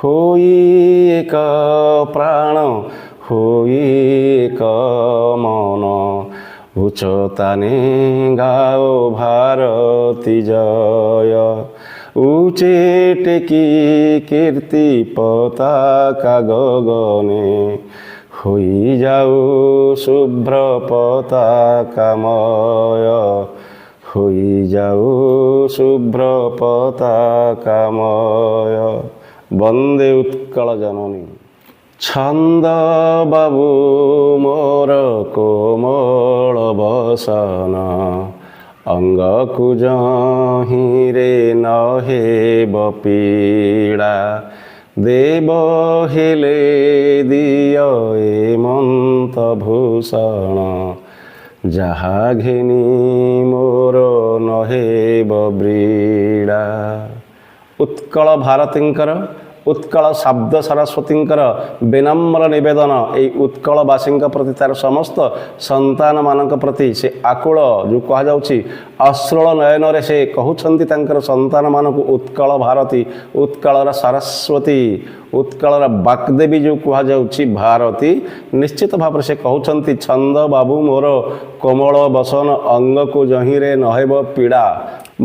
ହୋଇ ଏକ ପ୍ରାଣ ହୋଇ ଏକ ମନ ଉଚ୍ଚତାନେ ଗାଓ ଭାରତୀ ଜୟ উচেটেকি কীর্তি পতাকা গগনে হয়ে যাও শুভ্র পতাকাময় হয়ে যাও শুভ্র পতাকাময় বন্দে উৎকল জননী ছন্দ বাবু মোর কোমল বসন ଅଙ୍ଗକୁ ଯହିଁରେ ନହେବ ପୀଡ଼ା ଦେବ ହେଲେ ଦିଅ ଏମନ୍ତ ଭୂଷଣ ଯାହା ଘେନି ମୋର ନହେବ ବ୍ରୀଡ଼ା। ଉତ୍କଳ ଭାରତୀଙ୍କର ଉତ୍କଳ ଶବ୍ଦ ସରସ୍ୱତୀଙ୍କର ବିନମ୍ର ନିବେଦନ ଏଇ ଉତ୍କଳବାସୀଙ୍କ ପ୍ରତି ତାର ସମସ୍ତ ସନ୍ତାନମାନଙ୍କ ପ୍ରତି ସେ ଆକୁଳ ଯେଉଁ କୁହାଯାଉଛି ଅଶ୍ରୁଳ ନୟନରେ ସେ କହୁଛନ୍ତି ତାଙ୍କର ସନ୍ତାନମାନଙ୍କୁ ଉତ୍କଳ ଭାରତୀ ଉତ୍କଳର ସରସ୍ୱତୀ ଉତ୍କଳର ବାଗ୍ଦେବୀ ଯେଉଁ କୁହାଯାଉଛି ଭାରତୀ ନିଶ୍ଚିତ ଭାବରେ ସେ କହୁଛନ୍ତି ଛନ୍ଦ ବାବୁ ମୋର କୋମଳ ବସନ ଅଙ୍ଗକୁ ଯହିଁରେ ନହେବ ପୀଡ଼ା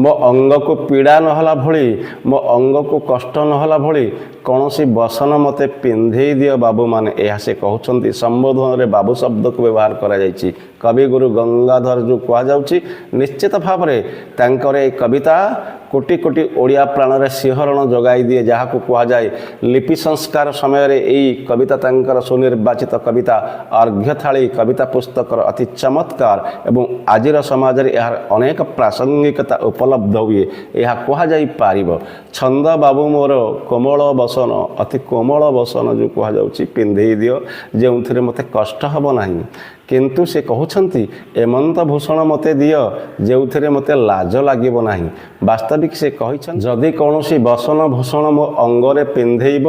ମୋ ଅଙ୍ଗକୁ ପୀଡ଼ା ନହେଲା ଭଳି ମୋ ଅଙ୍ଗକୁ କଷ୍ଟ ନହେଲା ଭଳି କୌଣସି ବସନ ମୋତେ ପିନ୍ଧେଇ ଦିଅ ବାବୁମାନେ ଏହା ସେ କହୁଛନ୍ତି। ସମ୍ବୋଧନରେ ବାବୁ ଶବ୍ଦକୁ ବ୍ୟବହାର କରାଯାଇଛି। କବିଗୁରୁ ଗଙ୍ଗାଧର ଯେଉଁ କୁହାଯାଉଛି ନିଶ୍ଚିତ ଭାବରେ ତାଙ୍କର ଏ କବିତା କୋଟି କୋଟି ଓଡ଼ିଆ ପ୍ରାଣରେ ଶିହରଣ ଯୋଗାଇ ଦିଏ ଯାହାକୁ କୁହାଯାଏ ଲିପି ସଂସ୍କାର ସମୟରେ ଏହି କବିତା ତାଙ୍କର ସୁନିର୍ବାଚିତ କବିତା ଅର୍ଘ୍ୟଥାଳୀ କବିତା ପୁସ୍ତକର ଅତି ଚମତ୍କାର ଏବଂ ଆଜିର ସମାଜରେ ଏହାର ଅନେକ ପ୍ରାସଙ୍ଗିକତା ଉପଲବ୍ଧ ହୁଏ। ଏହା କୁହାଯାଇପାରିବ ଛନ୍ଦ ବାବୁ ମୋର କୋମଳ ବସନ ଅତି କୋମଳ ବସନ ଯେଉଁ କୁହାଯାଉଛି ପିନ୍ଧେଇ ଦିଅ ଯେଉଁଥିରେ ମୋତେ କଷ୍ଟ ହେବ ନାହିଁ କିନ୍ତୁ ସେ କହୁଛନ୍ତି ଏମନ୍ତ ଭୂଷଣ ମୋତେ ଦିଅ ଯେଉଁଥିରେ ମୋତେ ଲାଜ ଲାଗିବ ନାହିଁ। ବାସ୍ତବିକ ସେ କହିଛନ୍ତି ଯଦି କୌଣସି ବସନ ଭୂଷଣ ମୋ ଅଙ୍ଗରେ ପିନ୍ଧେଇବ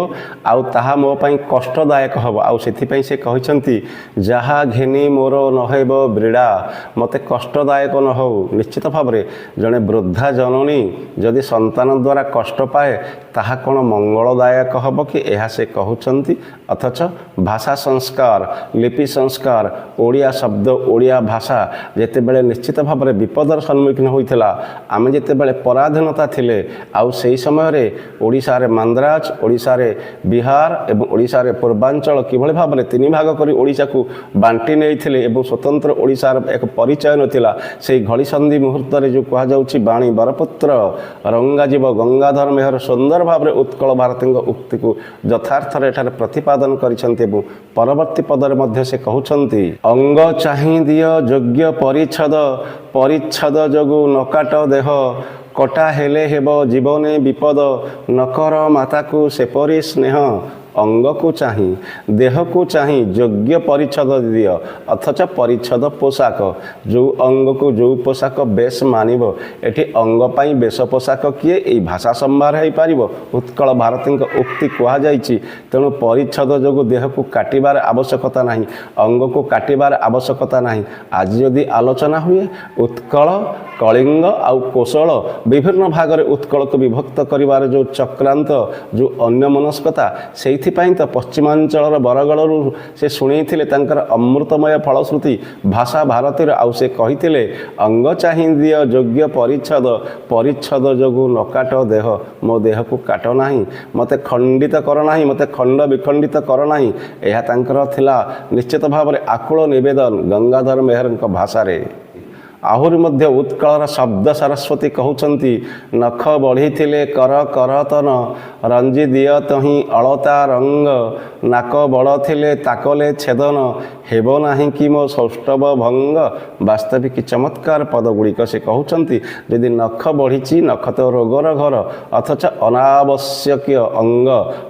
ଆଉ ତାହା ମୋ ପାଇଁ କଷ୍ଟଦାୟକ ହେବ ଆଉ ସେଥିପାଇଁ ସେ କହିଛନ୍ତି ଯାହା ଘେନି ମୋର ନହେବ ବ୍ରୀଡ଼ା ମୋତେ କଷ୍ଟଦାୟକ ନ ହେଉ। ନିଶ୍ଚିତ ଭାବରେ ଜଣେ ବୃଦ୍ଧା ଜନନୀ ଯଦି ସନ୍ତାନ ଦ୍ୱାରା କଷ୍ଟ ପାଏ ତାହା କ'ଣ ମଙ୍ଗଳଦାୟକ ହେବ କି ଏହା ସେ କହୁଛନ୍ତି। ଅଥଚ ଭାଷା ସଂସ୍କାର ଲିପି ସଂସ୍କାର ଓଡ଼ିଆ ଶବ୍ଦ ଓଡ଼ିଆ ଭାଷା ଯେତେବେଳେ ନିଶ୍ଚିତ ଭାବରେ ବିପଦର ସମ୍ମୁଖୀନ ହୋଇଥିଲା ଆମେ ଯେତେବେଳେ ପରାଧୀନତା ଥିଲେ ଆଉ ସେହି ସମୟରେ ଓଡ଼ିଶାରେ ମାନ୍ଦ୍ରାଜ ଓଡ଼ିଶାରେ ବିହାର ଏବଂ ଓଡ଼ିଶାରେ ପୂର୍ବାଞ୍ଚଳ କିଭଳି ଭାବରେ ତିନି ଭାଗ କରି ଓଡ଼ିଶାକୁ ବାଣ୍ଟି ନେଇଥିଲେ ଏବଂ ସ୍ୱତନ୍ତ୍ର ଓଡ଼ିଶାର ଏକ ପରିଚୟ ନଥିଲା ସେହି ଘଡ଼ିସନ୍ଧି ମୁହୂର୍ତ୍ତରେ ଯେଉଁ କୁହାଯାଉଛି ବାଣୀ ବରପୁତ୍ର ରଙ୍ଗାଜୀବ ଗଙ୍ଗାଧର ମେହର ସୁନ୍ଦର ଭାବରେ ଉତ୍କଳ ଭାରତୀଙ୍କ ଉକ୍ତିକୁ ଯଥାର୍ଥରେ ଏଠାରେ ପ୍ରତିପାଦନ କରିଛନ୍ତି ଏବଂ ପରବର୍ତ୍ତୀ ପଦରେ ମଧ୍ୟ ସେ କହୁଛନ୍ତି ଅଙ୍ଗ ଚାହିଁ ଦିଅ ଯୋଗ୍ୟ ପରିଚ୍ଛଦ ପରିଚ୍ଛଦ ଯୋଗୁଁ ନକାଟ ଦେହ କଟା ହେଲେ ହେବ ଜୀବନେ ବିପଦ ନକର ମାତାକୁ ସେପରି ସ୍ନେହ ଅଙ୍ଗକୁ ଚାହିଁ ଦେହକୁ ଚାହିଁ ଯୋଗ୍ୟ ପରିଚ୍ଛଦ ଦିଅ ଅଥଚ ପରିଚ୍ଛଦ ପୋଷାକ ଯେଉଁ ଅଙ୍ଗକୁ ଯେଉଁ ପୋଷାକ ବେଶ ମାନିବ ଏଠି ଅଙ୍ଗ ପାଇଁ ବେଶ ପୋଷାକ କିଏ ଏଇ ଭାଷା ସମ୍ଭାର ହୋଇପାରିବ। ଉତ୍କଳ ଭାରତୀଙ୍କ ଉକ୍ତି କୁହାଯାଇଛି ତେଣୁ ପରିଚ୍ଛଦ ଯୋଗୁଁ ଦେହକୁ କାଟିବାର ଆବଶ୍ୟକତା ନାହିଁ ଅଙ୍ଗକୁ କାଟିବାର ଆବଶ୍ୟକତା ନାହିଁ। ଆଜି ଯଦି ଆଲୋଚନା ହୁଏ ଉତ୍କଳ କଳିଙ୍ଗ ଆଉ କୋଶଳ ବିଭିନ୍ନ ଭାଗରେ ଉତ୍କଳକୁ ବିଭକ୍ତ କରିବାର ଯେଉଁ ଚକ୍ରାନ୍ତ ଯେଉଁ ଅନ୍ୟମନସ୍କତା ସେଇଥିପାଇଁ ତ ପଶ୍ଚିମାଞ୍ଚଳର ବରଗଡ଼ରୁ ସେ ଶୁଣେଇଥିଲେ ତାଙ୍କର ଅମୃତମୟ ଫଳଶ୍ରୁତି ଭାଷା ଭାରତୀର ଆଉ ସେ କହିଥିଲେ ଅଙ୍ଗ ଚାହିଁ ଦିଅ ଯୋଗ୍ୟ ପରିଚ୍ଛଦ ପରିଚ୍ଛଦ ଯୋଗୁଁ ନକାଟ ଦେହ ମୋ ଦେହକୁ କାଟ ନାହିଁ ମୋତେ ଖଣ୍ଡିତ କର ନାହିଁ ମୋତେ ଖଣ୍ଡ ବିଖଣ୍ଡିତ କର ନାହିଁ। ଏହା ତାଙ୍କର ଥିଲା ନିଶ୍ଚିତ ଭାବରେ ଆକୁଳ ନିବେଦନ ଗଙ୍ଗାଧର ମେହରଙ୍କ ଭାଷାରେ। ଆହୁରି ମଧ୍ୟ ଉତ୍କଳର ଶବ୍ଦ ସରସ୍ୱତୀ କହୁଛନ୍ତି ନଖ ବଢ଼ିଥିଲେ କର କରତନ ରଞ୍ଜି ଦିଅ ତହିଁ ଅଳତା ରଙ୍ଗ ନାକ ବଡ଼ ଥିଲେ ତାକଲେ ଛେଦନ ହେବ ନାହିଁ କି ମୋ ସୌଷ୍ଠବ ଭଙ୍ଗ। ବାସ୍ତବିକ ଚମତ୍କାର ପଦଗୁଡ଼ିକ ସେ କହୁଛନ୍ତି ଯଦି ନଖ ବଢ଼ିଛି ନଖ ତ ରୋଗର ଘର ଅଥଚ ଅନାବଶ୍ୟକୀୟ ଅଙ୍ଗ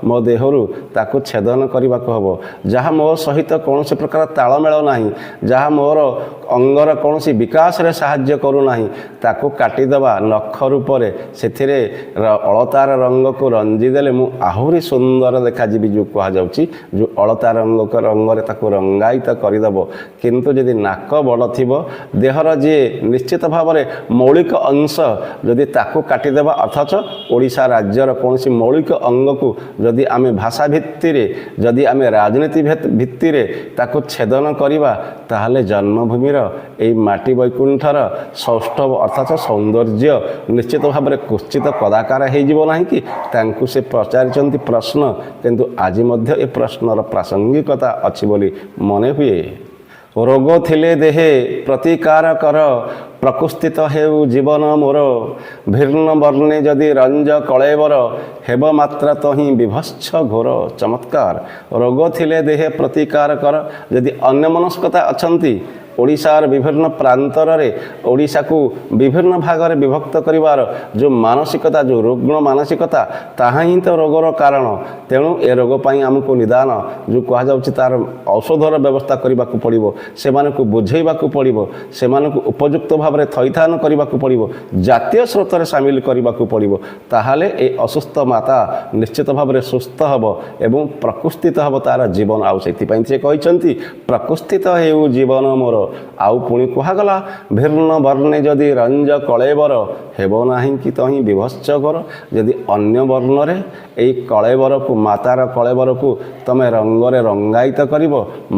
ମୋ ଦେହରୁ ତାକୁ ଛେଦନ କରିବାକୁ ହେବ ଯାହା ମୋ ସହିତ କୌଣସି ପ୍ରକାର ତାଳମେଳ ନାହିଁ ଯାହା ମୋର ଅଙ୍ଗର କୌଣସି ବିକାଶରେ ସାହାଯ୍ୟ କରୁନାହିଁ ତାକୁ କାଟିଦେବା ନଖ ରୂପରେ ସେଥିରେ ଅଳତାର ରଙ୍ଗକୁ ରଞ୍ଜି ଦେଲେ ମୁଁ ଆହୁରି ସୁନ୍ଦର ଦେଖାଯିବି ଯେଉଁ କୁହାଯାଉଛି, ଯେଉଁ ଅଳତା ରଙ୍ଗରେ ତାକୁ ରଙ୍ଗାୟିତ କରିଦେବ। କିନ୍ତୁ ଯଦି ନାକ ବଡ଼ ଥିବ, ଦେହର ଯିଏ ନିଶ୍ଚିତ ଭାବରେ ମୌଳିକ ଅଂଶ ଯଦି ତାକୁ କାଟିଦେବା, ଅଥଚ ଓଡ଼ିଶା ରାଜ୍ୟର କୌଣସି ମୌଳିକ ଅଙ୍ଗକୁ ଯଦି ଆମେ ଭାଷା ଭିତ୍ତିରେ, ଯଦି ଆମେ ରାଜନୀତି ଭିତ୍ତିରେ ତାକୁ ଛେଦନ କରିବା, ତାହେଲେ ଜନ୍ମଭୂମିର ଏଇ ମାଟି ବୈକୁଣ୍ଠର ସୌଷ୍ଠବ ଅର୍ଥାତ୍ ସୌନ୍ଦର୍ଯ୍ୟ ନିଶ୍ଚିତ ଭାବରେ କୁଶ୍ଚିତ କଦାକାର ହେଇଯିବ ନାହିଁ କି? ତାଙ୍କୁ ସେ ପଚାରିଛନ୍ତି ପ୍ରଶ୍ନ, କିନ୍ତୁ ଆଜି ମଧ୍ୟ ଏ ପ୍ରଶ୍ନର ପ୍ରାସଙ୍ଗିକତା ଅଛି ବୋଲି ମନେ ହୁଏ। ରୋଗ ଥିଲେ ଦେହେ ପ୍ରତିକାର କର, ପ୍ରକୃଷ୍ଠିତ ହେଉ ଜୀବନ ମୋର, ଭିନ୍ନ ବର୍ଣ୍ଣେ ଯଦି ରଞ୍ଜ କଳେବର, ହେବ ମାତ୍ର ତହିଁ ବିଭତ୍ସ ଘୋର। ଚମତ୍କାର। ରୋଗ ଥିଲେ ଦେହେ ପ୍ରତିକାର କର। ଯଦି ଅନ୍ୟମନସ୍କତା ଅଛନ୍ତି ଓଡ଼ିଶାର ବିଭିନ୍ନ ପ୍ରାନ୍ତରରେ ଓଡ଼ିଶାକୁ ବିଭିନ୍ନ ଭାଗରେ ବିଭକ୍ତ କରିବାର ଯେଉଁ ମାନସିକତା, ଯେଉଁ ରୁଗ୍ଣ ମାନସିକତା, ତାହା ହିଁ ତ ରୋଗର କାରଣ। ତେଣୁ ଏ ରୋଗ ପାଇଁ ଆମକୁ ନିଦାନ ଯେଉଁ କୁହାଯାଉଛି ତାର ଔଷଧର ବ୍ୟବସ୍ଥା କରିବାକୁ ପଡ଼ିବ, ସେମାନଙ୍କୁ ବୁଝେଇବାକୁ ପଡ଼ିବ, ସେମାନଙ୍କୁ ଉପଯୁକ୍ତ ଭାବରେ ଥଇଥାନ କରିବାକୁ ପଡ଼ିବ, ଜାତୀୟ ସ୍ରୋତରେ ସାମିଲ କରିବାକୁ ପଡ଼ିବ। ତାହେଲେ ଏ ଅସୁସ୍ଥ ମାତା ନିଶ୍ଚିତ ଭାବରେ ସୁସ୍ଥ ହେବ ଏବଂ ପ୍ରକୃଷ୍ଠିତ ହେବ ତାର ଜୀବନ। ଆଉ ସେଥିପାଇଁ ସେ କହିଛନ୍ତି ପ୍ରକୃଷ୍ଠିତ ହେଉ ଜୀବନ ମୋର। ଆଉ ପୁଣି କୁହାଗଲା ଭିନ୍ନ ବର୍ଣ୍ଣେ ଯଦି ରଞ୍ଜ କଳେବର, ହେବ ନାହିଁ କି ତହିଁ ବିଭତ୍ସ ଘୋର। ଯଦି ଅନ୍ୟ ବର୍ଣ୍ଣରେ ଏଇ କଳେବରକୁ, ମାତାର କଳେବରକୁ ତମେ ରଙ୍ଗରେ ରଙ୍ଗାୟିତ କରିବ,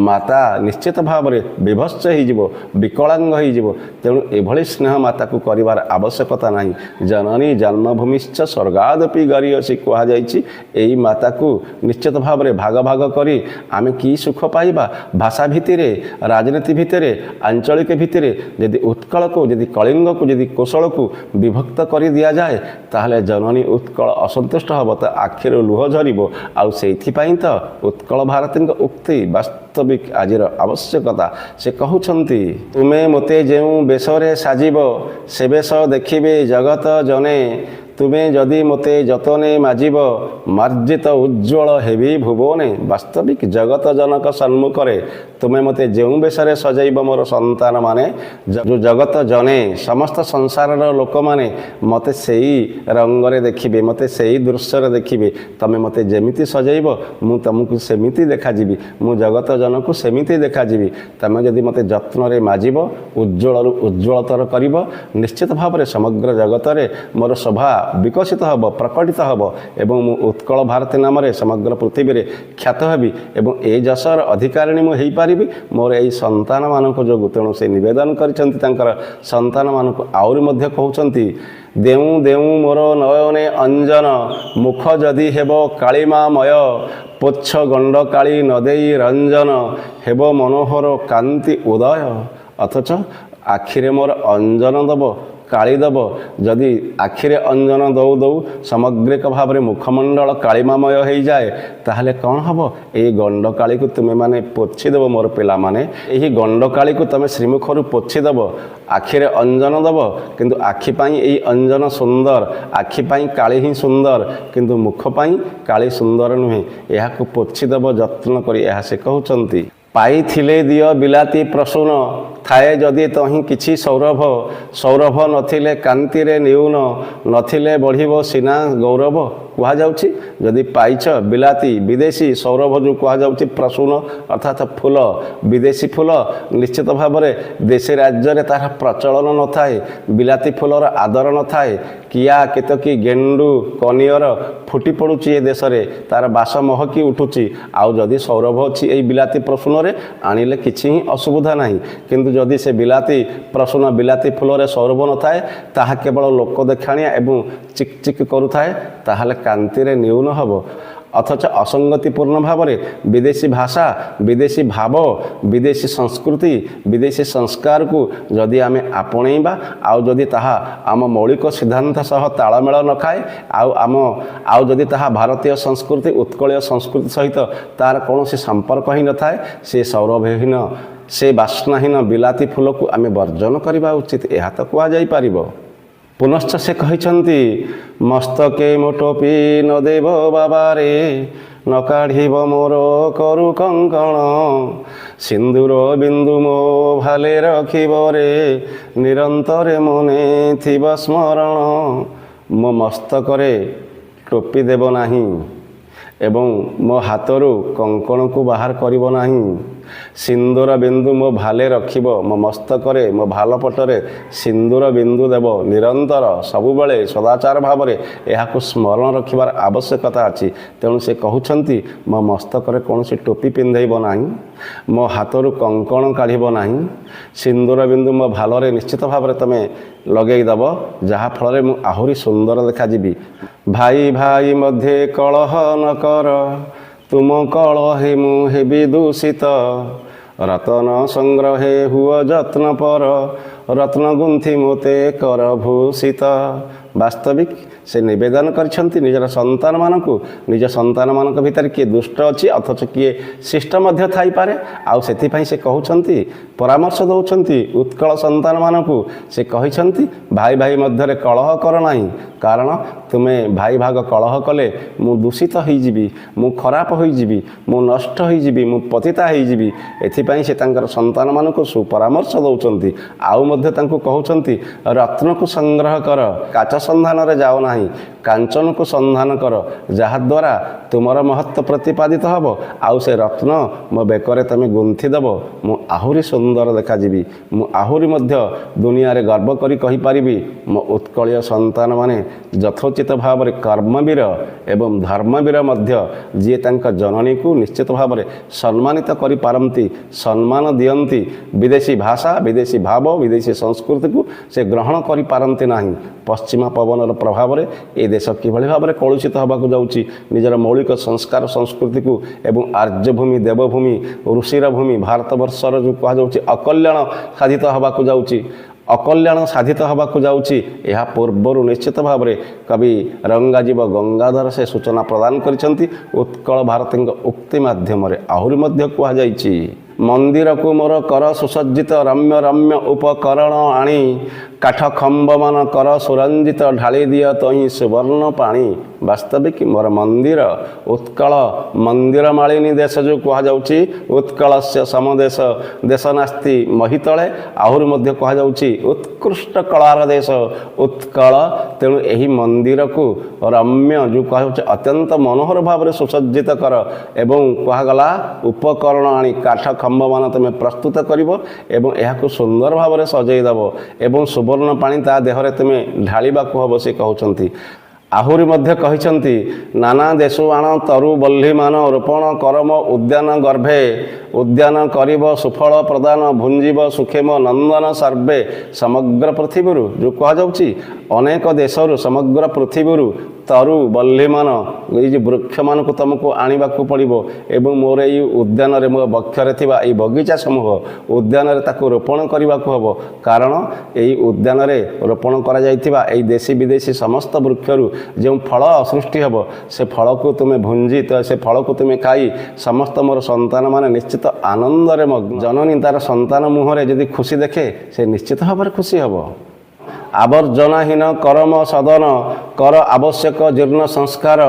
ମାତା ନିଶ୍ଚିତ ଭାବରେ ବିଭତ୍ସ ହେଇଯିବ, ବିକଳାଙ୍ଗ ହେଇଯିବ। ତେଣୁ ଏଭଳି ସ୍ନେହ ମାତାକୁ କରିବାର ଆବଶ୍ୟକତା ନାହିଁ। ଜନନୀ ଜନ୍ମଭୂମିଶ୍ଚ ସ୍ୱର୍ଗାଦପି ଗରୀୟସୀ କୁହାଯାଇଛି। ଏଇ ମାତାକୁ ନିଶ୍ଚିତ ଭାବରେ ଭାଗ ଭାଗ କରି ଆମେ କି ସୁଖ ପାଇବା? ଭାଷା ଭିତ୍ତିରେ, ରାଜନୀତି ଭିତରେ, ଆଞ୍ଚଳିକ ଭିତ୍ତିରେ ଯଦି ଉତ୍କଳକୁ, ଯଦି କଳିଙ୍ଗକୁ, ଯଦି କୋଶଳକୁ ବିଭକ୍ତ କରି ଦିଆଯାଏ, ତାହେଲେ ଜନନୀ ଉତ୍କଳ ଅସନ୍ତୁଷ୍ଟ ହେବ, ତା ଆଖିରୁ ଲୁହ ଝରିବ। ଆଉ ସେଇଥିପାଇଁ ତ ଉତ୍କଳ ଭାରତୀଙ୍କ ଉକ୍ତି ବାସ୍ତବିକ ଆଜିର ଆବଶ୍ୟକତା। ସେ କହୁଛନ୍ତି ତୁମେ ମୋତେ ଯେଉଁ ବେଶରେ ସାଜିବ, ସେ ବେଶ ଦେଖିବେ ଜଗତ ଜନେ। ତୁମେ ଯଦି ମୋତେ ଯତନେ ମାଜିବ, ମାର୍ଜିତ ଉଜ୍ଜ୍ୱଳ ହେବି ଭୁବନେ। ବାସ୍ତବିକ ଜଗତ ଜନକ ସମ୍ମୁଖରେ ତୁମେ ମୋତେ ଯେଉଁ ବେଶରେ ସଜାଇବ, ମୋର ସନ୍ତାନମାନେ, ଯେଉଁ ଜଗତ ଜନେ, ସମସ୍ତ ସଂସାରର ଲୋକମାନେ ମୋତେ ସେଇ ରଙ୍ଗରେ ଦେଖିବେ, ମୋତେ ସେଇ ଦୃଶ୍ୟରେ ଦେଖିବେ। ତୁମେ ମୋତେ ଯେମିତି ସଜାଇବ ମୁଁ ତୁମକୁ ସେମିତି ଦେଖାଯିବି, ମୁଁ ଜଗତ ଜନକୁ ସେମିତି ଦେଖାଯିବି। ତୁମେ ଯଦି ମୋତେ ଯତ୍ନରେ ମାଜିବ, ଉଜ୍ଜ୍ୱଳରୁ ଉଜ୍ଜ୍ୱଳତର କରିବ, ନିଶ୍ଚିତ ଭାବରେ ସମଗ୍ର ଜଗତରେ ମୋର ଶୋଭା ବିକଶିତ ହେବ, ପ୍ରକଟିତ ହେବ ଏବଂ ମୁଁ ଉତ୍କଳ ଭାରତୀ ନାମରେ ସମଗ୍ର ପୃଥିବୀରେ ଖ୍ୟାତ ହେବି ଏବଂ ଏଇ ଯଶର ଅଧିକାରିଣୀ ମୁଁ ହେଇପାରିବି ମୋର ଏଇ ସନ୍ତାନମାନଙ୍କ ଯୋଗୁଁ। ତେଣୁ ସେ ନିବେଦନ କରିଛନ୍ତି ତାଙ୍କର ସନ୍ତାନମାନଙ୍କୁ। ଆହୁରି ମଧ୍ୟ କହୁଛନ୍ତି ଦେଉଁ ଦେଉଁ ମୋର ନୟନେ ଅଞ୍ଜନ, ମୁଖ ଯଦି ହେବ କାଳିମାମୟ, ପୋଛ ଗଣ୍ଡ କାଳି ନ ଦେଇ ରଞ୍ଜନ, ହେବ ମନୋହର କାନ୍ତି ଉଦୟ। ଅଥଚ ଆଖିରେ ମୋର ଅଞ୍ଜନ ଦେବ, କାଳି ଦେବ। ଯଦି ଆଖିରେ ଅଞ୍ଜନ ଦଉ ଦଉ ସାମଗ୍ରିକ ଭାବରେ ମୁଖମଣ୍ଡଳ କାଳିମାମୟ ହେଇଯାଏ, ତାହେଲେ କ'ଣ ହେବ? ଏଇ ଗଣ୍ଡକାଳିକୁ ତୁମେମାନେ ପୋଛିଦେବ ମୋର ପିଲାମାନେ। ଏହି ଗଣ୍ଡକାଳିକୁ ତୁମେ ଶ୍ରୀମୁଖରୁ ପୋଛିଦେବ, ଆଖିରେ ଅଞ୍ଜନ ଦେବ। କିନ୍ତୁ ଆଖି ପାଇଁ ଏଇ ଅଞ୍ଜନ ସୁନ୍ଦର, ଆଖି ପାଇଁ କାଳି ହିଁ ସୁନ୍ଦର, କିନ୍ତୁ ମୁଖ ପାଇଁ କାଳି ସୁନ୍ଦର ନୁହେଁ। ଏହାକୁ ପୋଛିଦେବ ଯତ୍ନ କରି। ଏହା ସେ କହୁଛନ୍ତି ପାଇଥିଲେ ଦିଅ ବିଲାତି ପ୍ରସୂନ, ଥାଏ ଯଦି ତହିଁ କିଛି ସୌରଭ। ସୌରଭ ନଥିଲେ କାନ୍ତିରେ ନ୍ୟୁନ, ନଥିଲେ ବଢ଼ିବ ସିନା ଗୌରବ। କୁହାଯାଉଛି ଯଦି ପାଇଛ ବିଲାତି, ବିଦେଶୀ ସୌରଭ ଯେଉଁ କୁହାଯାଉଛି ପ୍ରସୂନ ଅର୍ଥାତ୍ ଫୁଲ, ବିଦେଶୀ ଫୁଲ ନିଶ୍ଚିତ ଭାବରେ ଦେଶୀ ରାଜ୍ୟରେ ତାହାର ପ୍ରଚଳନ ନଥାଏ, ବିଲାତି ଫୁଲର ଆଦର ନଥାଏ। କିଆ କେତକୀ ଗେଣ୍ଡୁ କନିଅର ଫୁଟି ପଡ଼ୁଛି ଏ ଦେଶରେ, ତାର ବାସ ମହକି ଉଠୁଛି। ଆଉ ଯଦି ସୌରଭ ଅଛି ଏଇ ବିଲାତି ପ୍ରସୂନରେ, ଆଣିଲେ କିଛି ହିଁ ଅସୁବିଧା ନାହିଁ। କିନ୍ତୁ ଯଦି ସେ ବିଲାତି ପ୍ରସୂନ, ବିଲାତି ଫୁଲରେ ସୌରଭ ନଥାଏ, ତାହା କେବଳ ଲୋକ ଦେଖାଣିଆ ଏବଂ ଚିକ୍ ଚିକ୍ କରୁଥାଏ, ତାହେଲେ କାନ୍ତିରେ ନ୍ୟୁନ ହେବ। ଅଥଚ ଅସଙ୍ଗତିପୂର୍ଣ୍ଣ ଭାବରେ ବିଦେଶୀ ଭାଷା, ବିଦେଶୀ ଭାବ, ବିଦେଶୀ ସଂସ୍କୃତି, ବିଦେଶୀ ସଂସ୍କାରକୁ ଯଦି ଆମେ ଆପଣେଇବା, ଆଉ ଯଦି ତାହା ଆମ ମୌଳିକ ସିଦ୍ଧାନ୍ତ ସହ ତାଳମେଳ ନ ଖାଏ, ଆଉ ଯଦି ତାହା ଭାରତୀୟ ସଂସ୍କୃତି, ଉତ୍କଳୀୟ ସଂସ୍କୃତି ସହିତ ତାର କୌଣସି ସମ୍ପର୍କ ହିଁ ନଥାଏ, ସେ ସୌରଭହୀନ, ସେ ବାସ୍ନାହୀନ ବିଲାତି ଫୁଲକୁ ଆମେ ବର୍ଜନ କରିବା ଉଚିତ। ଏହା ତ କୁହାଯାଇପାରିବ। ପୁନଶ୍ଚ ସେ କହିଛନ୍ତି ମସ୍ତକେ ମୋ ଟୋପି ନ ଦେବ ବାବାରେ, ন কাঢ়িব মোর করু কঙ্কণ সিন্দুর বিন্দু মো ভালে রখিব রে নিরন্তরে মনে থিব স্মରଣ ମୋ ମସ୍ତକରେ ଟୋପି ଦେବ ନାହିଁ ଏବଂ ମୋ ହାତରୁ କଙ୍କଣକୁ ବାହାର କରିବ ନାହିଁ ସିନ୍ଦୁର ବିନ୍ଦୁ ମୋ ଭାଲେ ରଖିବ ମୋ ମସ୍ତକରେ ମୋ ଭାଲ ପଟରେ ସିନ୍ଦୁର ବିନ୍ଦୁ ଦେବ ନିରନ୍ତର ସବୁବେଳେ ସଦାଚାର ଭାବରେ ଏହାକୁ ସ୍ମରଣ ରଖିବାର ଆବଶ୍ୟକତା ଅଛି। ତେଣୁ ସେ କହୁଛନ୍ତି ମୋ ମସ୍ତକରେ କୌଣସି ଟୋପି ପିନ୍ଧେଇବ ନାହିଁ ମୋ ହାତରୁ କଙ୍କଣ କାଢ଼ିବ ନାହିଁ ସିନ୍ଦୁର ବିନ୍ଦୁ ମୋ ଭାଲରେ ନିଶ୍ଚିତ ଭାବରେ ତୁମେ ଲଗେଇଦେବ ଯାହାଫଳରେ ମୁଁ ଆହୁରି ସୁନ୍ଦର ଦେଖାଯିବି। ଭାଇ ଭାଇ ମଧ୍ୟରେ କଳହ ନ କର ତୁମ କଳହେ ମୁଁ ହେବି ଦୂଷିତ ରତନ ସଂଗ୍ରହେ ହୁଅ ଯତ୍ନ ପର ରତ୍ନ ଗୁନ୍ଥି ମୋତେ କର ଭୂଷିତ। ବାସ୍ତବିକ ସେ ନିବେଦନ କରିଛନ୍ତି ନିଜର ସନ୍ତାନମାନଙ୍କୁ ନିଜ ସନ୍ତାନମାନଙ୍କ ଭିତରେ କିଏ ଦୁଷ୍ଟ ଅଛି ଅଥଚ କିଏ ଶିଷ୍ଟ ମଧ୍ୟ ଥାଇପାରେ ଆଉ ସେଥିପାଇଁ ସେ କହୁଛନ୍ତି ପରାମର୍ଶ ଦେଉଛନ୍ତି ଉତ୍କଳ ସନ୍ତାନମାନଙ୍କୁ। ସେ କହିଛନ୍ତି ଭାଇ ଭାଇ ମଧ୍ୟରେ କଳହ କର ନାହିଁ କାରଣ ତୁମେ ଭାଇ ଭାଗ କଳହ କଲେ ମୁଁ ଦୂଷିତ ହୋଇଯିବି ମୁଁ ଖରାପ ହୋଇଯିବି ମୁଁ ନଷ୍ଟ ହୋଇଯିବି ମୁଁ ପତିତା ହୋଇଯିବି। ଏଥିପାଇଁ ସେ ତାଙ୍କର ସନ୍ତାନମାନଙ୍କୁ ସୁପରାମର୍ଶ ଦେଉଛନ୍ତି। ଆଉ ମଧ୍ୟ ତାଙ୍କୁ କହୁଛନ୍ତି ରତ୍ନକୁ ସଂଗ୍ରହ କର କାଚ ସନ୍ଧାନରେ ଯାଅ ନାହିଁ କାଞ୍ଚନକୁ ସନ୍ଧାନ କର ଯାହାଦ୍ୱାରା ତୁମର ମହତ୍ଵ ପ୍ରତିପାଦିତ ହେବ ଆଉ ସେ ରତ୍ନ ମୋ ବେକରେ ତୁମେ ଗୁନ୍ଥି ଦେବ ମୁଁ ଆହୁରି ସୁନ୍ଦର ଦେଖାଯିବି ମୁଁ ଆହୁରି ମଧ୍ୟ ଦୁନିଆରେ ଗର୍ବ କରି କହିପାରିବି ମୋ ଉତ୍କଳୀୟ ସନ୍ତାନମାନେ ଯଥୋଚିତ ଭାବରେ କର୍ମବୀର ଏବଂ ଧର୍ମବୀର ମଧ୍ୟ ଯିଏ ତାଙ୍କ ଜନନୀକୁ ନିଶ୍ଚିତ ଭାବରେ ସମ୍ମାନିତ କରିପାରନ୍ତି ସମ୍ମାନ ଦିଅନ୍ତି। ବିଦେଶୀ ଭାଷା ବିଦେଶୀ ଭାବ ବିଦେଶୀ ସଂସ୍କୃତିକୁ ସେ ଗ୍ରହଣ କରିପାରନ୍ତି ନାହିଁ। ପଶ୍ଚିମା ପବନର ପ୍ରଭାବରେ ଏ ଦେଶ କିଭଳି ଭାବରେ କଳୁଷିତ ହେବାକୁ ଯାଉଛି ନିଜର ମୌଳିକ ସଂସ୍କାର ସଂସ୍କୃତିକୁ ଏବଂ ଆର୍ଯ୍ୟଭୂମି ଦେବଭୂମି ଋଷିର ଭୂମି ଭାରତବର୍ଷର ଯେଉଁ କୁହାଯାଉଛି ଅକଲ୍ୟାଣ ସାଧିତ ହେବାକୁ ଯାଉଛି ଅକଲ୍ୟାଣ ସାଧିତ ହେବାକୁ ଯାଉଛି ଏହା ପୂର୍ବରୁ ନିଶ୍ଚିତ ଭାବରେ କବି ରଙ୍ଗାଜୀବ ଗଙ୍ଗାଧର ସେ ସୂଚନା ପ୍ରଦାନ କରିଛନ୍ତି। ଉତ୍କଳ ଭାରତୀଙ୍କ ଉକ୍ତି ମାଧ୍ୟମରେ ଆହୁରି ମଧ୍ୟ କୁହାଯାଇଛି ମନ୍ଦିରକୁ ମୋର କର ସୁସଜ୍ଜିତ ରମ୍ୟ ରମ୍ୟ ଉପକରଣ ଆଣି କାଠ ଖମ୍ବମାନ କର ସୁରଞ୍ଜିତ ଢାଳି ଦିଅ ତହିଁ ସୁବର୍ଣ୍ଣ ପାଣି। ବାସ୍ତବିକ ମୋର ମନ୍ଦିର ଉତ୍କଳ ମନ୍ଦିର ମାଳିନୀ ଦେଶ ଯେଉଁ କୁହାଯାଉଛି ଉତ୍କଳସ୍ୟ ସମଦେଶ ଦେଶ ନାସ୍ତି ମହିତଳେ ଆହୁରି ମଧ୍ୟ କୁହାଯାଉଛି ଉତ୍କୃଷ୍ଟ କଳାର ଦେଶ ଉତ୍କଳ। ତେଣୁ ଏହି ମନ୍ଦିରକୁ ରମ୍ୟ ଯେଉଁ କୁହାଯାଉଛି ଅତ୍ୟନ୍ତ ମନୋହର ଭାବରେ ସୁସଜ୍ଜିତ କର ଏବଂ କୁହାଗଲା ଉପକରଣ ଆଣି କାଠ ଖମ୍ବମାନ ତୁମେ ପ୍ରସ୍ତୁତ କରିବ ଏବଂ ଏହାକୁ ସୁନ୍ଦର ଭାବରେ ସଜେଇ ଦେବ ଏବଂ ସୁବର୍ଣ୍ଣ ପାଣି ତା ଦେହରେ ତୁମେ ଢାଳିବାକୁ ହେବ ସେ କହୁଛନ୍ତି। ଆହୁରି ମଧ୍ୟ କହିଛନ୍ତି ନାନା ଦେଶୁ ଆଣ ତରୁ ବହ୍ଲିମାନ ରୋପଣ କରମ ଉଦ୍ୟାନ ଗର୍ଭେ ଉଦ୍ୟାନ କରିବ ସୁଫଳ ପ୍ରଦାନ ଭୁଞ୍ଜିବ ସୁଖେମ ନନ୍ଦନ ସର୍ବେ। ସମଗ୍ର ପୃଥିବୀରୁ ଯେଉଁ କୁହାଯାଉଛି ଅନେକ ଦେଶରୁ ସମଗ୍ର ପୃଥିବୀରୁ ତରୁ ବହ୍ଲିମାନ ଏଇ ଯେଉଁ ବୃକ୍ଷମାନଙ୍କୁ ତୁମକୁ ଆଣିବାକୁ ପଡ଼ିବ ଏବଂ ମୋର ଏଇ ଉଦ୍ୟାନରେ ମୋ ବକ୍ଷରେ ଥିବା ଏଇ ବଗିଚା ସମୂହ ଉଦ୍ୟାନରେ ତାକୁ ରୋପଣ କରିବାକୁ ହେବ କାରଣ ଏହି ଉଦ୍ୟାନରେ ରୋପଣ କରାଯାଇଥିବା ଏହି ଦେଶୀ ବିଦେଶୀ ସମସ୍ତ ବୃକ୍ଷରୁ ଯେଉଁ ଫଳ ସୃଷ୍ଟି ହେବ ସେ ଫଳକୁ ତୁମେ ଭୁଞ୍ଜି ସେ ଫଳକୁ ତୁମେ ଖାଇ ସମସ୍ତ ମୋର ସନ୍ତାନମାନେ ନିଶ୍ଚିତ ଆନନ୍ଦରେ ଜନନୀ ତାର ସନ୍ତାନ ମୁହଁରେ ଯଦି ଖୁସି ଦେଖେ ସେ ନିଶ୍ଚିତ ଭାବରେ ଖୁସି ହେବ। ଆବର୍ଜନାହୀନ କରମ ସଦନ କର ଆବଶ୍ୟକ ଜୀର୍ଣ୍ଣ ସଂସ୍କାର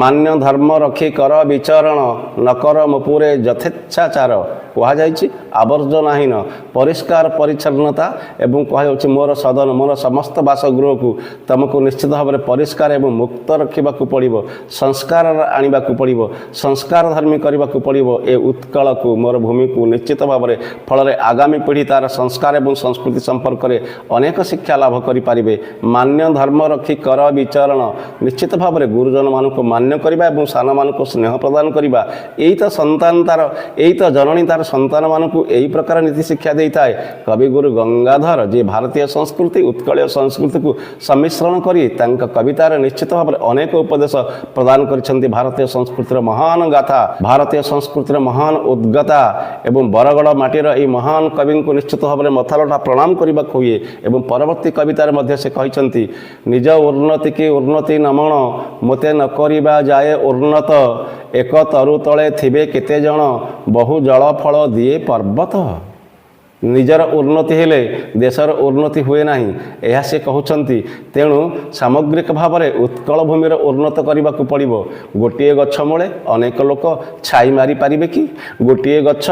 ମାନ୍ୟ ଧର୍ମ ରଖି କର ବିଚରଣ ନକର ମୁପୁରେ ଯଥେଚ୍ଛାଚାର। କୁହାଯାଇଛି ଆବର୍ଜନାହୀନ ପରିଷ୍କାର ପରିଚ୍ଛନ୍ନତା ଏବଂ କୁହାଯାଉଛି ମୋର ସଦନ ମୋର ସମସ୍ତ ବାସଗୃହକୁ ତୁମକୁ ନିଶ୍ଚିତ ଭାବରେ ପରିଷ୍କାର ଏବଂ ମୁକ୍ତ ରଖିବାକୁ ପଡ଼ିବ ସଂସ୍କାର ଆଣିବାକୁ ପଡ଼ିବ ସଂସ୍କାର ଧର୍ମୀ କରିବାକୁ ପଡ଼ିବ ଏ ଉତ୍କଳକୁ ମୋର ଭୂମିକୁ ନିଶ୍ଚିତ ଭାବରେ ଫଳରେ ଆଗାମୀ ପିଢ଼ି ତାର ସଂସ୍କାର ଏବଂ ସଂସ୍କୃତି ସମ୍ପର୍କରେ ଅନେକ ଶିକ୍ଷା ଲାଭ କରିପାରିବେ। ମାନ୍ୟ ଧର୍ମ ରଖି କର ବିଚରଣ ନିଶ୍ଚିତ ଭାବରେ ଗୁରୁଜନମାନଙ୍କୁ ମାନ୍ୟ କରିବା ଏବଂ ସାନମାନଙ୍କୁ ସ୍ନେହ ପ୍ରଦାନ କରିବା ଏଇ ତ ସନ୍ତାନ ତାର ଏଇ ତ ଜନନୀ ତାର ସନ୍ତାନମାନଙ୍କୁ ଏହି ପ୍ରକାର ନୀତି ଶିକ୍ଷା ଦେଇଥାଏ। କବିଗୁରୁ ଗଙ୍ଗାଧର ଯିଏ ଭାରତୀୟ ସଂସ୍କୃତି ଉତ୍କଳୀୟ ସଂସ୍କୃତିକୁ ସମ୍ମିଶ୍ରଣ କରି ତାଙ୍କ କବିତାରେ ନିଶ୍ଚିତ ଭାବରେ ଅନେକ ଉପଦେଶ ପ୍ରଦାନ କରିଛନ୍ତି। ଭାରତୀୟ ସଂସ୍କୃତିର ମହାନ ଗାଥା ଭାରତୀୟ ସଂସ୍କୃତିର ମହାନ ଉଦ୍ଗତା ଏବଂ ବରଗଡ଼ ମାଟିର ଏହି ମହାନ କବିଙ୍କୁ ନିଶ୍ଚିତ ଭାବରେ ମଥାଲଟା ପ୍ରଣାମ କରିବାକୁ ହୁଏ ଏବଂ ପରବର୍ତ୍ତୀ କବିତାରେ ମଧ୍ୟ ସେ କହିଛନ୍ତି ନିଜ ଉନ୍ନତି କି ଉନ୍ନତି ନମଣ ମୋତେ ନ କରିବା ଯାଏ ଉନ୍ନତ ଏକ ତରୁ ତଳେ ଥିବେ କେତେ ଜଣ ବହୁ ଜଳ ଫଳ ଦିଏ ପର୍ବତ। ନିଜର ଉନ୍ନତି ହେଲେ ଦେଶର ଉନ୍ନତି ହୁଏ ନାହିଁ ଏହା ସେ କହୁଛନ୍ତି। ତେଣୁ ସାମଗ୍ରିକ ଭାବରେ ଉତ୍କଳ ଭୂମିର ଉନ୍ନତ କରିବାକୁ ପଡ଼ିବ। ଗୋଟିଏ ଗଛ ମୂଳେ ଅନେକ ଲୋକ ଛାଇ ମାରିପାରିବେ କି? ଗୋଟିଏ ଗଛ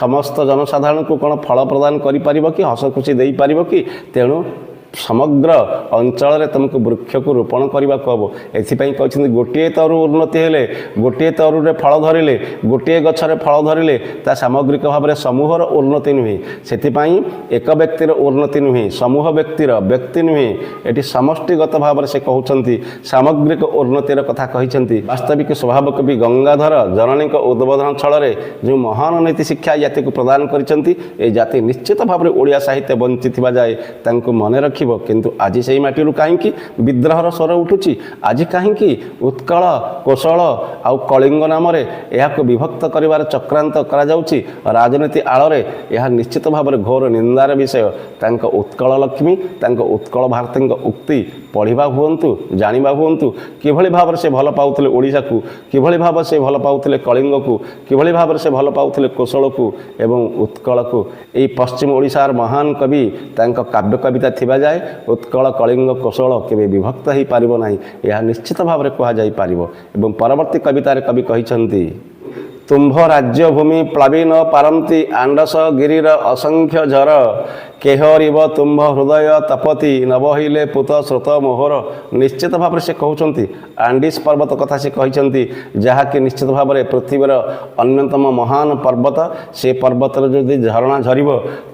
ସମସ୍ତ ଜନସାଧାରଣଙ୍କୁ କ'ଣ ଫଳ ପ୍ରଦାନ କରିପାରିବ କି? ହସ ଖୁସି ଦେଇପାରିବ କି? ତେଣୁ ସମଗ୍ର ଅଞ୍ଚଳରେ ତୁମକୁ ବୃକ୍ଷକୁ ରୋପଣ କରିବାକୁ ହେବ। ଏଥିପାଇଁ କହିଛନ୍ତି ଗୋଟିଏ ତରୁ ଉନ୍ନତି ହେଲେ, ଗୋଟିଏ ତରୁରେ ଫଳ ଧରିଲେ, ଗୋଟିଏ ଗଛରେ ଫଳ ଧରିଲେ ତା ସାମଗ୍ରିକ ଭାବରେ ସମୂହର ଉନ୍ନତି ନୁହେଁ। ସେଥିପାଇଁ ଏକ ବ୍ୟକ୍ତିର ଉନ୍ନତି ନୁହେଁ, ସମୂହ ବ୍ୟକ୍ତି ନୁହେଁ, ଏଠି ସମଷ୍ଟିଗତ ଭାବରେ ସେ କହୁଛନ୍ତି ସାମଗ୍ରିକ ଉନ୍ନତିର କଥା କହିଛନ୍ତି। ବାସ୍ତବିକ ସ୍ୱଭାବ କବି ଗଙ୍ଗାଧର ଜନନୀଙ୍କ ଉଦ୍ବୋଧନ ଛଳରେ ଯେଉଁ ମହାନ ନୀତି ଶିକ୍ଷା ଜାତିକୁ ପ୍ରଦାନ କରିଛନ୍ତି, ଏ ଜାତି ନିଶ୍ଚିତ ଭାବରେ ଓଡ଼ିଆ ସାହିତ୍ୟ ବଞ୍ଚିଥିବା ଯାଏ ତାଙ୍କୁ ମନେ ରଖି। କିନ୍ତୁ ଆଜି ସେହି ମାଟିରୁ କାହିଁକି ବିଦ୍ରୋହର ସ୍ୱର ଉଠୁଛି? ଆଜି କାହିଁକି ଉତ୍କଳ, କୋଶଳ ଆଉ କଳିଙ୍ଗ ନାମରେ ଏହାକୁ ବିଭକ୍ତ କରିବାର ଚକ୍ରାନ୍ତ କରାଯାଉଛି? ରାଜନୀତି ଆଳରେ ଏହା ନିଶ୍ଚିତ ଭାବରେ ଘୋର ନିନ୍ଦାର ବିଷୟ। ତାଙ୍କ ଉତ୍କଳ ଲକ୍ଷ୍ମୀ, ତାଙ୍କ ଉତ୍କଳ ଭାରତୀଙ୍କ ଉକ୍ତି ପଢ଼ିବା ହୁଅନ୍ତୁ, ଜାଣିବା ହୁଅନ୍ତୁ। କିଭଳି ଭାବରେ ସେ ଭଲ ପାଉଥିଲେ ଓଡ଼ିଶାକୁ, କିଭଳି ଭାବରେ ସେ ଭଲ ପାଉଥିଲେ କଳିଙ୍ଗକୁ, କିଭଳି ଭାବରେ ସେ ଭଲ ପାଉଥିଲେ କୋଶଳକୁ ଏବଂ ଉତ୍କଳକୁ। ଏହି ପଶ୍ଚିମ ଓଡ଼ିଶାର ମହାନ କବି ତାଙ୍କ କାବ୍ୟ କବିତା ଥିବା ଯାଏ ଉତ୍କଳ, କଳିଙ୍ଗ, କୋଶଳ କେବେ ବିଭକ୍ତ ହୋଇପାରିବ ନାହିଁ, ଏହା ନିଶ୍ଚିତ ଭାବରେ କୁହାଯାଇପାରିବ। ଏବଂ ପରବର୍ତ୍ତୀ କବିତାରେ କବି କହିଛନ୍ତି, ତୁମ୍ଭ ରାଜ୍ୟ ଭୂମି ପ୍ଳାବି ନ ପାରନ୍ତି ଆଣ୍ଡସ ଗିରିର ଅସଂଖ୍ୟ ଝର, କେହରିବ ତୁମ୍ଭ ହୃଦୟ ତପତି ନ ବହିଲେ ପୁତ ସ୍ରୋତ ମୋହର। ନିଶ୍ଚିତ ଭାବରେ ସେ କହୁଛନ୍ତି ଆଣ୍ଡିସ୍ ପର୍ବତ କଥା ସେ କହିଛନ୍ତି, ଯାହାକି ନିଶ୍ଚିତ ଭାବରେ ପୃଥିବୀର ଅନ୍ୟତମ ମହାନ ପର୍ବତ। ସେ ପର୍ବତରେ ଯଦି ଝରଣା ଝରିବ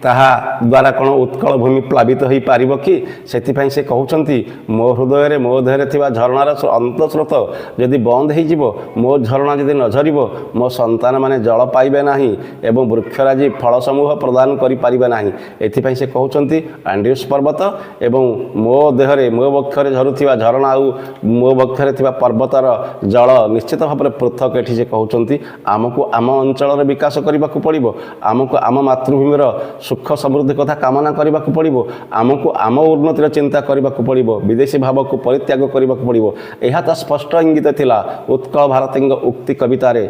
ତାହା ଦ୍ୱାରା କ'ଣ ଉତ୍କଳ ଭୂମି ପ୍ଳାବିତ ହୋଇପାରିବ କି? ସେଥିପାଇଁ ସେ କହୁଛନ୍ତି ମୋ ହୃଦୟରେ, ମୋ ଦେହରେ ଥିବା ଝରଣାର ଅନ୍ତଃସ୍ରୋତ ଯଦି ବନ୍ଦ ହୋଇଯିବ, ମୋ ଝରଣା ଯଦି ନ ଝରିବ, ମୋ ସନ୍ତାନମାନେ ଜଳ ପାଇବେ ନାହିଁ ଏବଂ ବୃକ୍ଷରାଜି ଫଳ ସମୂହ ପ୍ରଦାନ କରିପାରିବେ ନାହିଁ। ଏଥିପାଇଁ ସେ କହୁଛନ୍ତି ଆଣ୍ଡିସ୍ ପର୍ବତ ଏବଂ ମୋ ଦେହରେ, ମୋ ବକ୍ଷରେ ଝରୁଥିବା ଝରଣା ଆଉ ମୋ ବକ୍ଷରେ ଥିବା ପର୍ବତର ଜଳ ନିଶ୍ଚିତ ଭାବରେ ପୃଥକ। ଏଠି ସେ କହୁଛନ୍ତି ଆମକୁ ଆମ ଅଞ୍ଚଳର ବିକାଶ କରିବାକୁ ପଡ଼ିବ, ଆମକୁ ଆମ ମାତୃଭୂମିର ସୁଖ ସମୃଦ୍ଧି କଥା କାମନା କରିବାକୁ ପଡ଼ିବ, ଆମକୁ ଆମ ଉନ୍ନତିର ଚିନ୍ତା କରିବାକୁ ପଡ଼ିବ, ବିଦେଶୀ ଭାବକୁ ପରିତ୍ୟାଗ କରିବାକୁ ପଡ଼ିବ। ଏହା ତ ସ୍ପଷ୍ଟ ଇଙ୍ଗିତ ଥିଲା ଉତ୍କଳ ଭାରତୀଙ୍କ ଉକ୍ତି କବିତାରେ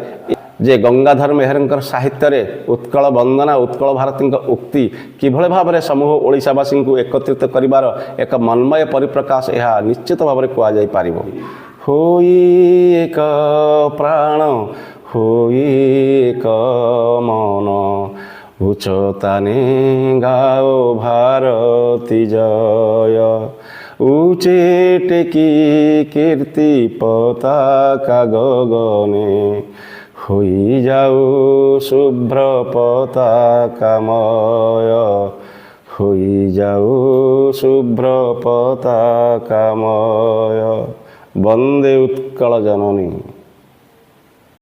ଯେ ଗଙ୍ଗାଧର ମେହେରଙ୍କର ସାହିତ୍ୟରେ ଉତ୍କଳ ବନ୍ଦନା, ଉତ୍କଳ ଭାରତୀଙ୍କ ଉକ୍ତି କିଭଳି ଭାବରେ ସମୂହ ଓଡ଼ିଶାବାସୀଙ୍କୁ ଏକତ୍ରିତ କରିବାର ଏକ ମନ୍ମୟ ପରିପ୍ରକାଶ ଏହା ନିଶ୍ଚିତ ଭାବରେ କୁହାଯାଇପାରିବ। ହୋଇ ଏକ ପ୍ରାଣ, ହୋଇ ଏକ ମନ, ଉଚ୍ଚତାନେ ଗାଓ ଭାରତୀ ଜୟ, উঁচে টেকি কীর্তি পতাকা গগনে, হই যাও শুভ্র পতাকাময়, হই যাও শুভ্র পতাকাময়। বন্দে উৎকল জননী।